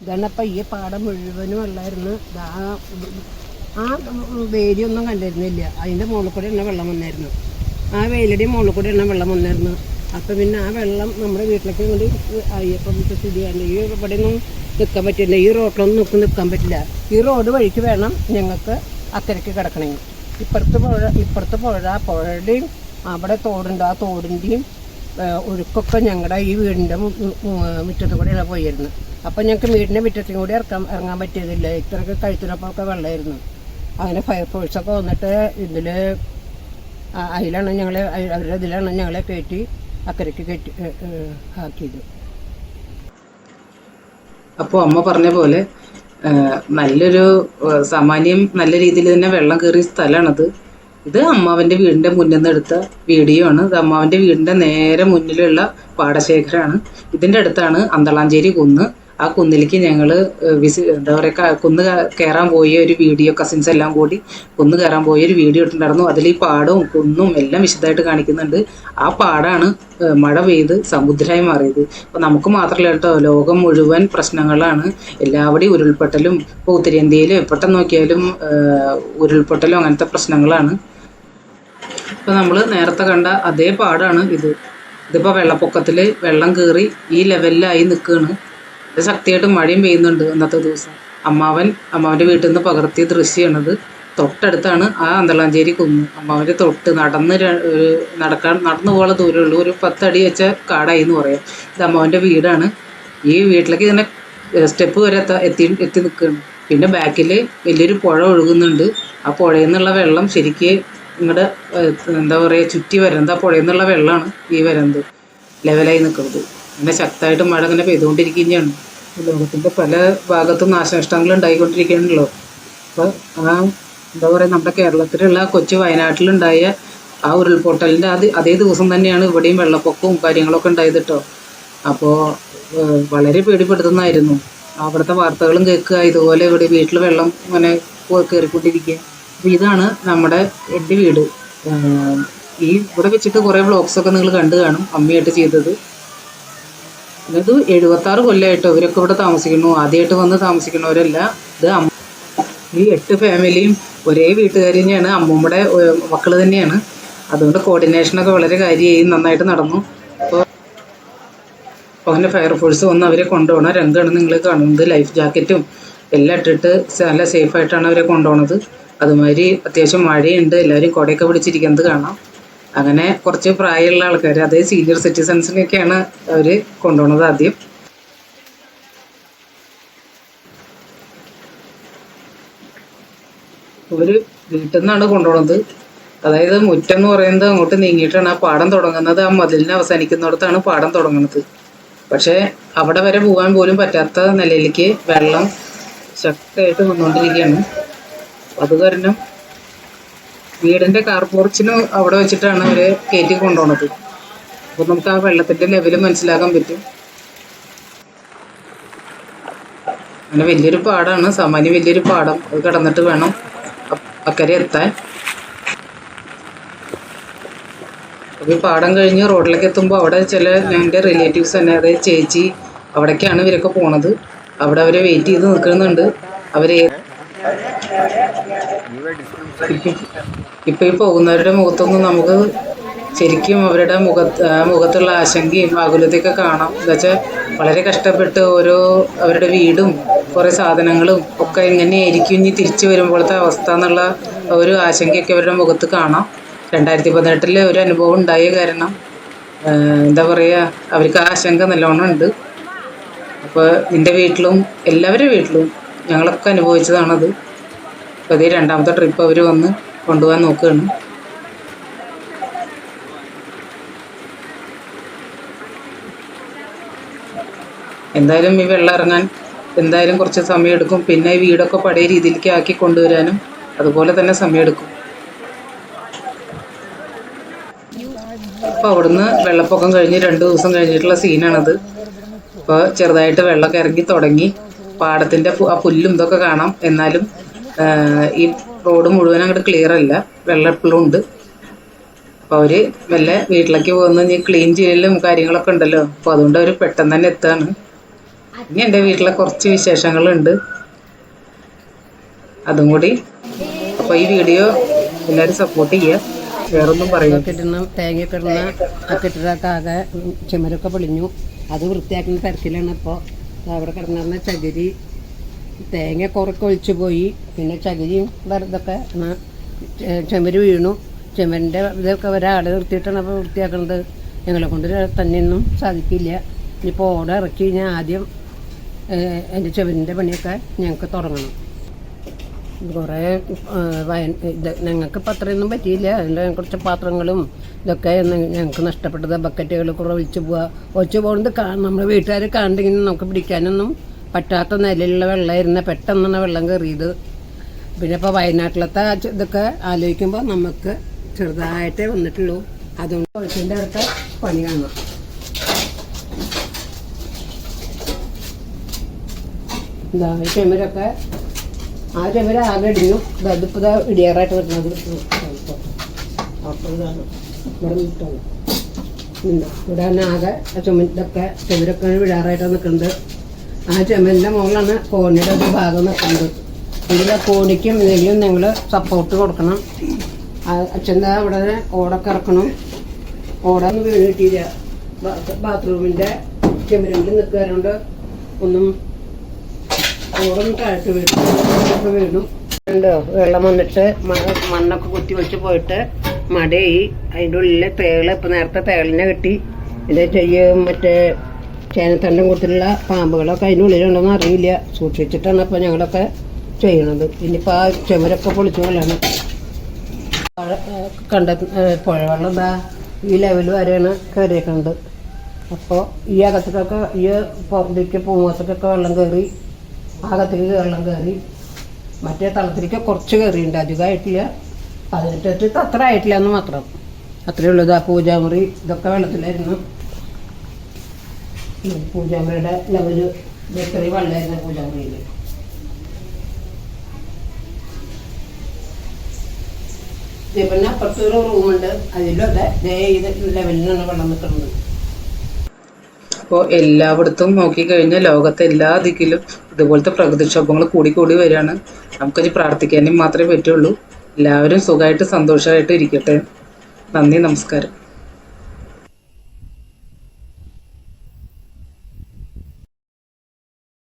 ഇതാണപ്പം ഈ പാടം മുഴുവനും വെള്ളമായിരുന്നു. ആ വേലിയൊന്നും കണ്ടിരുന്നില്ല. അതിൻ്റെ മുകളിൽ കൂടെ എണ്ണ വെള്ളം വന്നായിരുന്നു. ആ വേലിയുടെയും മുകളിൽ കൂടെ എണ്ണ വെള്ളം വന്നായിരുന്നു. അപ്പം പിന്നെ ആ വെള്ളം നമ്മുടെ വീട്ടിലേക്ക് കൊണ്ട് അയ്യപ്പം സ്ഥിതിയാണ്. ഈ ഇവിടെ ഒന്നും നിൽക്കാൻ പറ്റില്ല. ഈ റോഡിലൊന്നും നിൽക്കാൻ പറ്റില്ല. ഈ റോഡ് വഴിക്ക് വേണം ഞങ്ങൾക്ക് അക്കരയ്ക്ക് കിടക്കണമെങ്കിൽ. ഇപ്പുറത്ത് പുഴയുടെയും അവിടെ തോടുണ്ട്. ആ തോടിൻ്റെയും ഒഴുക്കൊക്കെ ഞങ്ങളുടെ ഈ വീടിൻ്റെ മുറ്റത്ത് കൂടെയാണ് പോയിരുന്നു. അപ്പം ഞങ്ങൾക്ക് വീടിൻ്റെ മുറ്റത്തും കൂടി ഇറങ്ങാൻ പറ്റിയതില്ല. ഇത്രയൊക്കെ കഴുത്തിനൊക്കെ വെള്ളമായിരുന്നു. അങ്ങനെ ഫയർഫോഴ്സൊക്കെ വന്നിട്ട് അതിലാണ് അവരുടെ ഇതിലാണ് ഞങ്ങളെ കയറ്റി അക്കരയ്ക്ക് ആക്കിയത്. അപ്പോൾ അമ്മ പറഞ്ഞ പോലെ നല്ലൊരു സാമാന്യം നല്ല രീതിയിൽ തന്നെ വെള്ളം കയറിയ സ്ഥലമാണത്. ഇത് അമ്മാവൻ്റെ വീടിൻ്റെ മുന്നിൽ നിന്ന് എടുത്ത വീഡിയോ ആണ്. ഇത് അമ്മാവൻ്റെ വീടിൻ്റെ നേരെ മുന്നിലുള്ള പാടശേഖരമാണ്. ഇതിൻ്റെ അടുത്താണ് അന്തളാഞ്ചേരി കുന്ന്. ആ കുന്നിലേക്ക് ഞങ്ങൾ എന്താ പറയുക, കുന്ന് കയറാൻ പോയ ഒരു വീഡിയോ, കസിൻസ് എല്ലാം കൂടി കുന്ന് കയറാൻ പോയ ഒരു വീഡിയോ ഇട്ടുണ്ടായിരുന്നു. അതിൽ ഈ പാടവും കുന്നും എല്ലാം വിശദമായിട്ട് കാണിക്കുന്നുണ്ട്. ആ പാടാണ് മഴ പെയ്ത് സമുദ്രമായി മാറിയത്. അപ്പോൾ നമുക്ക് മാത്രമല്ല കേട്ടോ, ലോകം മുഴുവൻ പ്രശ്നങ്ങളാണ്. എല്ലാവിടെയും ഉരുൾപൊട്ടലും, ഇപ്പോൾ ഉത്തരേന്ത്യയിൽ എപ്പോഴും നോക്കിയാലും ഉരുൾപൊട്ടലും അങ്ങനത്തെ പ്രശ്നങ്ങളാണ്. ഇപ്പോൾ നമ്മൾ നേരത്തെ കണ്ട അതേ പാടാണ് ഇതിപ്പോൾ വെള്ളപ്പൊക്കത്തിൽ വെള്ളം കയറി ഈ ലെവലിലായി നിൽക്കുകയാണ്. ഇത് ശക്തിയായിട്ട് മഴയും പെയ്യുന്നുണ്ട് അന്നത്തെ ദിവസം. അമ്മാവൻ്റെ വീട്ടിൽ നിന്ന് പകർത്തിയ ദൃശ്യമാണത്. തൊട്ടടുത്താണ് ആ അന്തളാഞ്ചേരി കുന്ന്. അമ്മാവൻ്റെ തൊട്ട് നടന്നു പോകാനുള്ള ദൂരമുള്ളൂ. ഒരു 10 അടി വെച്ച കാടായി എന്ന് പറയാം. ഇത് അമ്മാവൻ്റെ വീടാണ്. ഈ വീട്ടിലേക്ക് ഇതിനെ സ്റ്റെപ്പ് വരെ എത്തി നിൽക്കുകയാണ്. പിന്നെ ബാക്കിൽ വലിയൊരു പുഴ ഒഴുകുന്നുണ്ട്. ആ പുഴയിൽ നിന്നുള്ള വെള്ളം ശരിക്ക് ഇങ്ങോട്ട് എന്താ പറയുക ചുറ്റി വരുന്നത്. ആ പുഴയിൽ നിന്നുള്ള വെള്ളമാണ് ഈ വരുന്നത്, ലെവലായി നിൽക്കുന്നത്. അങ്ങനെ ശക്തമായിട്ട് മഴ ഇങ്ങനെ പെയ്തുകൊണ്ടിരിക്കുകയാണ്. ലോകത്തിൻ്റെ പല ഭാഗത്തും നാശനഷ്ടങ്ങൾ ഉണ്ടായിക്കൊണ്ടിരിക്കുകയാണല്ലോ. അപ്പോൾ എന്താ പറയുക, നമ്മുടെ കേരളത്തിലുള്ള കൊച്ചു വയനാട്ടിലുണ്ടായ ആ ഉരുൾപൊട്ടലിൻ്റെ അതേ ദിവസം തന്നെയാണ് ഇവിടെയും വെള്ളപ്പൊക്കവും കാര്യങ്ങളൊക്കെ ഉണ്ടായത് കേട്ടോ. അപ്പോൾ വളരെ പേടിപ്പെടുത്തുന്നതായിരുന്നു. അവിടുത്തെ വാർത്തകളും കേൾക്കുക, ഇതുപോലെ ഇവിടെ വീട്ടിൽ വെള്ളം ഇങ്ങനെ കയറിക്കൊണ്ടിരിക്കുക. അപ്പോൾ ഇതാണ് എൻ്റെ വീട്. ഇവിടെ വെച്ചിട്ട് കുറേ വ്ളോഗ്സൊക്കെ നിങ്ങൾ കണ്ടു കാണും, അമ്മയായിട്ട് ചെയ്തത്. ഇത് 76 കൊല്ലമായിട്ടോ ഇവരൊക്കെ ഇവിടെ താമസിക്കുന്നു. ആദ്യമായിട്ട് വന്ന് താമസിക്കുന്നവരല്ല. ഇത് ഈ 8 ഫാമിലിയും ഒരേ വീട്ടുകാർ തന്നെയാണ്, അമ്മൂമ്മയുടെ മക്കൾ തന്നെയാണ്. അതുകൊണ്ട് കോർഡിനേഷനൊക്കെ വളരെ കാര്യമായി നന്നായിട്ട് നടന്നു. അപ്പോൾ അങ്ങനെ ഫയർഫോഴ്സ് വന്ന് അവരെ കൊണ്ടുപോകണ രംഗമാണ് നിങ്ങൾ കാണുന്നത്. ലൈഫ് ജാക്കറ്റും എല്ലാം ഇട്ടിട്ട് നല്ല സേഫായിട്ടാണ് അവരെ കൊണ്ടുപോകുന്നത്. അതുമാതിരി അത്യാവശ്യം മഴയുണ്ട്, എല്ലാവരും കുടയൊക്കെ പിടിച്ചിരിക്കുന്നത് കാണാം. അങ്ങനെ കുറച്ച് പ്രായമുള്ള ആൾക്കാർ, അതായത് സീനിയർ സിറ്റിസൺസിനെയൊക്കെയാണ് അവർ കൊണ്ടുപോകുന്നത് ആദ്യം. ഒരു വീട്ടിൽ നിന്നാണ് കൊണ്ടുപോകുന്നത്. അതായത് മുറ്റം എന്ന് പറയുന്നത് അങ്ങോട്ട് നീങ്ങിയിട്ടാണ് ആ പാടം തുടങ്ങുന്നത്. ആ മതിലിന് അവസാനിക്കുന്നിടത്താണ് പാടം തുടങ്ങുന്നത്. പക്ഷേ അവിടെ വരെ പോകാൻ പോലും പറ്റാത്ത നിലയിലേക്ക് വെള്ളം ശക്തമായിട്ട് വന്നുകൊണ്ടിരിക്കുകയാണ്. അത് കാരണം വീടിൻ്റെ കാർ പോർച്ചിന് അവിടെ വെച്ചിട്ടാണ് അവർ കയറ്റി കൊണ്ടുപോകുന്നത്. അപ്പോൾ നമുക്ക് ആ വെള്ളത്തിൻ്റെ ലെവൽ മനസ്സിലാക്കാൻ പറ്റും. അങ്ങനെ വലിയൊരു പാടമാണ്, സാമാന്യം വലിയൊരു പാടം. അത് കടന്നിട്ട് വേണം അക്കരെ എത്താൻ. അപ്പോൾ ഈ പാടം കഴിഞ്ഞ് റോഡിലേക്ക് എത്തുമ്പോൾ അവിടെ എൻ്റെ റിലേറ്റീവ്സ് തന്നെ, അതായത് ചേച്ചി, അവിടേക്കാണ് ഇവരൊക്കെ പോണത്. അവിടെ അവരെ വെയിറ്റ് ചെയ്ത് നിൽക്കുന്നുണ്ട്. ഇപ്പം ഈ പോകുന്നവരുടെ മുഖത്തൊന്നും നമുക്ക് ശരിക്കും അവരുടെ മുഖത്തുള്ള ആശങ്കയും ആകുലതയൊക്കെ കാണാം. എന്താ വെച്ചാൽ വളരെ കഷ്ടപ്പെട്ട് അവരുടെ വീടും കുറേ സാധനങ്ങളും ഒക്കെ എങ്ങനെയായിരിക്കും ഇനി തിരിച്ചു വരുമ്പോഴത്തെ അവസ്ഥ എന്നുള്ള ഒരു ആശങ്കയൊക്കെ അവരുടെ മുഖത്ത് കാണാം. 2018 ഒരു അനുഭവം ഉണ്ടായ കാരണം എന്താ പറയുക, അവർക്ക് ആ ആശങ്ക നല്ലോണം ഉണ്ട്. അപ്പോൾ എൻ്റെ വീട്ടിലും എല്ലാവരുടെ വീട്ടിലും ഞങ്ങളൊക്കെ അനുഭവിച്ചതാണത്. അപ്പോൾ അതേ 2ാമത്തെ ട്രിപ്പ് അവർ വന്ന് കൊണ്ടുപോകാൻ നോക്കുകയാണ്. എന്തായാലും ഈ വെള്ളം ഇറങ്ങാൻ എന്തായാലും കുറച്ച് സമയമെടുക്കും. പിന്നെ ഈ വീടൊക്കെ പഴയ രീതിയിലേക്ക് ആക്കി കൊണ്ടുവരാനും അതുപോലെ തന്നെ സമയമെടുക്കും. അപ്പോൾ അവിടുന്ന് വെള്ളപ്പൊക്കം കഴിഞ്ഞ് 2 ദിവസം കഴിഞ്ഞിട്ടുള്ള സീനാണത്. അപ്പോൾ ചെറുതായിട്ട് വെള്ളമൊക്കെ ഇറങ്ങി തുടങ്ങി. പാടത്തിൻ്റെ ആ പുല്ലും ഇതൊക്കെ കാണാം. എന്നാലും ഈ റോഡ് മുഴുവൻ അങ്ങോട്ട് ക്ലിയർ അല്ല, വെള്ളം എപ്പോഴും ഉണ്ട്. അപ്പോൾ അവർ മെല്ലെ വീട്ടിലേക്ക് പോകുന്ന ക്ലീൻ ചെയ്യലും കാര്യങ്ങളൊക്കെ ഉണ്ടല്ലോ. അപ്പോൾ അതുകൊണ്ട് അവർ പെട്ടെന്ന് തന്നെ എത്താണ്. ഇനി എൻ്റെ വീട്ടിലെ കുറച്ച് വിശേഷങ്ങളുണ്ട്, അതും കൂടി. അപ്പോൾ ഈ വീഡിയോ എല്ലാവരും സപ്പോർട്ട് ചെയ്യുക. വേറൊന്നും പറയുക. കിട്ടുന്ന തേങ്ങയൊക്കെ ഇടുന്ന ആ കെട്ടിടമൊക്കെ ആകെ ചുമരൊക്കെ പൊളിഞ്ഞു. അത് വൃത്തിയാക്കുന്ന തിരക്കിലാണ് ഇപ്പോൾ. അവിടെ കിടന്നിരുന്ന ചകിരി തേങ്ങ കുറൊക്കെ ഒഴിച്ചു പോയി. പിന്നെ ചകിരിയും ഇതൊക്കെ ചുമര് വീണു. ചുമരിൻ്റെ ഇതൊക്കെ ഒരാൾ നിർത്തിയിട്ടാണ് അപ്പോൾ വൃത്തിയാക്കുന്നത്. ഞങ്ങളെ കൊണ്ട് തന്നെയൊന്നും സാധിക്കില്ല. ഇനിയിപ്പോൾ ഓർഡർ ഇറക്കി കഴിഞ്ഞാൽ ആദ്യം എൻ്റെ ചുമരിൻ്റെ പണിയൊക്കെ ഞങ്ങൾക്ക് തുടങ്ങണം. കുറേ ഞങ്ങൾക്കിപ്പോൾ അത്രയൊന്നും പറ്റിയില്ല. അതിൻ്റെ കുറച്ച് പാത്രങ്ങളും ഇതൊക്കെ ഞങ്ങൾക്ക് നഷ്ടപ്പെട്ടത്. ബക്കറ്റുകൾ കുറേ ഒഴിച്ചു പോകുന്നത് നമ്മുടെ വീട്ടുകാർ കാണണ്ടെങ്കിലും നമുക്ക് പിടിക്കാനൊന്നും പറ്റാത്ത നിലയിലുള്ള വെള്ളമായിരുന്നു. പെട്ടെന്നാണ് വെള്ളം കയറിയത്. പിന്നെ ഇപ്പോൾ വയനാട്ടിലത്തെ ഇതൊക്കെ ആലോചിക്കുമ്പോൾ നമുക്ക് ചെറുതായിട്ടേ വന്നിട്ടുള്ളൂ. അതുകൊണ്ട് ഒഴിച്ചിൻ്റെ അടുത്ത പണി കാണാം. എന്താ ഈ ചുമരൊക്കെ ആ ചുമര് ആകെ ഇടിഞ്ഞു. അതിപ്പോൾ ഇടിയാറായിട്ട് വരുന്നത്. അപ്പോൾ ഇതാണ് ഇവിടെ നിൽക്കുന്നത്. ഇവിടെ തന്നെ ആകെ ചുമരിലൊക്കെ ചുമരൊക്കെ വിടാറായിട്ടാണ് നിൽക്കുന്നത്. ആ ചുമരിൻ്റെ മുകളിലാണ് കോണിയുടെ ഒരു ഭാഗം നിൽക്കുന്നത്. ഇതിൽ കോണിക്കും എന്തെങ്കിലും നിങ്ങൾ സപ്പോർട്ട് കൊടുക്കണം. അച്ഛൻ്റെ അവിടെ ഓടൊക്കെ ഇറക്കണം. ഓടൊന്നും വീണ് കിട്ടിയില്ല. ബാത്റൂമിൻ്റെ ചുമരിൽ നിൽക്കാറുണ്ട്. ഒന്നും ഓടൊന്നും താഴ്ത്ത് വീണു. ഉണ്ടോ വെള്ളം വന്നിട്ട് മണ്ണൊക്കെ കുത്തി വെച്ച് പോയിട്ട് മടയായി. അതിൻ്റെ ഉള്ളിൽ തേള് ഇപ്പം നേരത്തെ തേളിനെ കിട്ടി. ഇതിൻ്റെ മറ്റേ ചേനത്തണ്ടും കൂട്ടിലുള്ള പാമ്പുകളൊക്കെ അതിൻ്റെ ഉള്ളിലുണ്ടെന്ന് അറിയില്ല. സൂക്ഷിച്ചിട്ടാണ് ഇപ്പോൾ ഞങ്ങളൊക്കെ ചെയ്യണത്. ഇനിയിപ്പോൾ ആ ചുമരൊക്കെ പൊളിച്ചു കൊള്ളാണ്. പുഴവെള്ളം എന്താ ഈ ലെവൽ വരെയാണ് കയറിയേക്കുന്നത്. അപ്പോൾ ഈ അകത്തേക്കൊക്കെ ഈ പുറത്തേക്ക് പൂമോസക്കൊക്കെ വെള്ളം കയറി. അകത്തേക്ക് വെള്ളം കയറി. മറ്റേ തളത്തിലേക്ക് കുറച്ച് കയറിയിട്ടുണ്ട്, അധികമായിട്ടില്ല. 18 അത്ര ആയിട്ടില്ല എന്ന് മാത്രം. അത്രയേ ഉള്ളൂ. ആ പൂജാമുറി ഇതൊക്കെ വെള്ളത്തിലായിരുന്നു. പൂജാമുറിയുടെ ലെവല് ചെറിയ വെള്ളമായിരുന്നു പൂജാമുറിയിൽ. പിന്നെ അപ്പുറത്തൊരു റൂമുണ്ട്, അതിലും അതെ ഇത് ലെവലിലാണ് വെള്ളം നിൽക്കുന്നത്. അപ്പോൾ എല്ലായിടത്തും നോക്കിക്കഴിഞ്ഞാൽ ലോകത്തെ എല്ലാ ദിക്കിലും ഇതുപോലത്തെ പ്രകൃതിക്ഷോഭങ്ങൾ കൂടി വരികയാണ്. നമുക്കത് പ്രാർത്ഥിക്കാനും മാത്രമേ പറ്റുള്ളൂ. എല്ലാവരും സുഖമായിട്ട് സന്തോഷമായിട്ട് ഇരിക്കട്ടെ. നന്ദി, നമസ്കാരം.